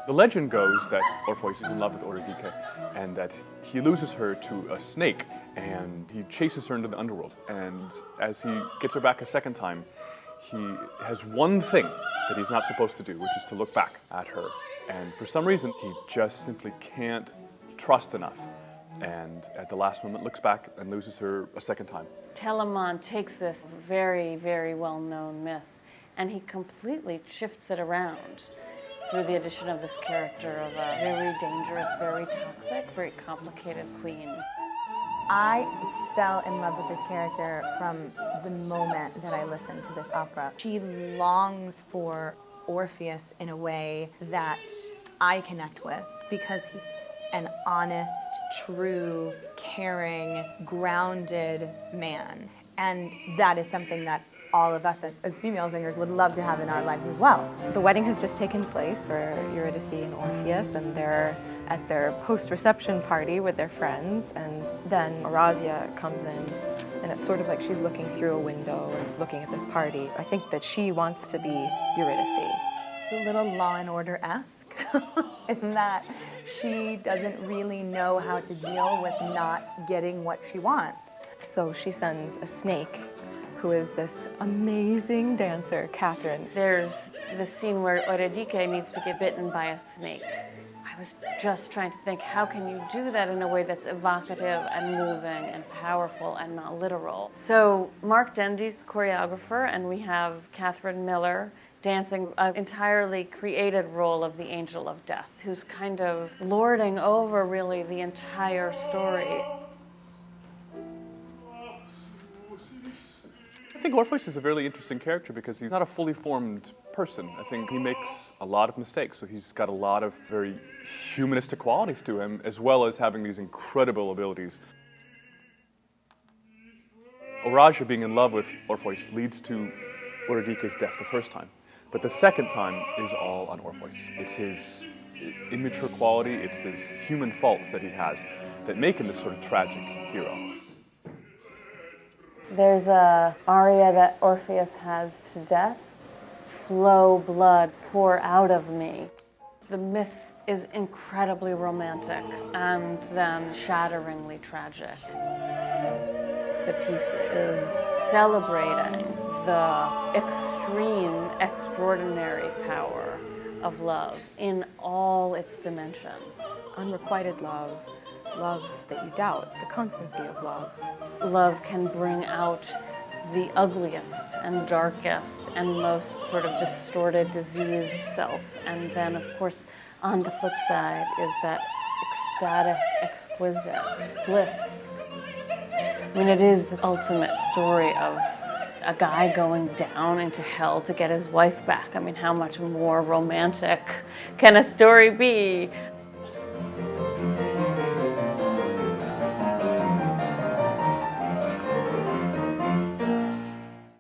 The legend goes that Orpheus is in love with Eurydice and that he loses her to a snake and he chases her into the underworld. And as he gets her back a second time, he has one thing that he's not supposed to do, which is to look back at her. And for some reason, he just simply can't trust enough. And at the last moment looks back and loses her a second time. Telemann takes this very, very well-known myth and he completely shifts it around through the addition of this character of a very dangerous, very toxic, very complicated queen. I fell in love with this character from the moment that I listened to this opera. She longs for Orpheus in a way that I connect with because he's an honest, true, caring, grounded man. And that is something that all of us as female singers would love to have in our lives as well. The wedding has just taken place for Eurydice and Orpheus, and they're at their post-reception party with their friends, and then Orazia comes in, and it's sort of like she's looking through a window and looking at this party. I think that she wants to be Eurydice. It's a little Law and Order-esque in that she doesn't really know how to deal with not getting what she wants. So she sends a snake, who is this amazing dancer, Catherine. There's the scene where Eurydice needs to get bitten by a snake. I was just trying to think, how can you do that in a way that's evocative and moving and powerful and not literal? So Mark Dendy's the choreographer, and we have Catherine Miller dancing an entirely created role of the Angel of Death, who's kind of lording over really the entire story. I think Orpheus is a really interesting character because he's not a fully formed person. I think he makes a lot of mistakes, so he's got a lot of very humanistic qualities to him, as well as having these incredible abilities. Orazia being in love with Orpheus leads to Eurydice's death the first time, but the second time is all on Orpheus. It's his immature quality, it's his human faults that he has that make him this sort of tragic hero. There's a aria that Orpheus has to death. Flow blood, pour out of me. The myth is incredibly romantic and then shatteringly tragic. The piece is celebrating the extreme, extraordinary power of love in all its dimensions. Unrequited love, love that you doubt, the constancy of love. Love can bring out the ugliest and darkest and most sort of distorted, diseased self. And then, of course, on the flip side is that ecstatic, exquisite bliss. I mean, it is the ultimate story of a guy going down into hell to get his wife back. I mean, how much more romantic can a story be?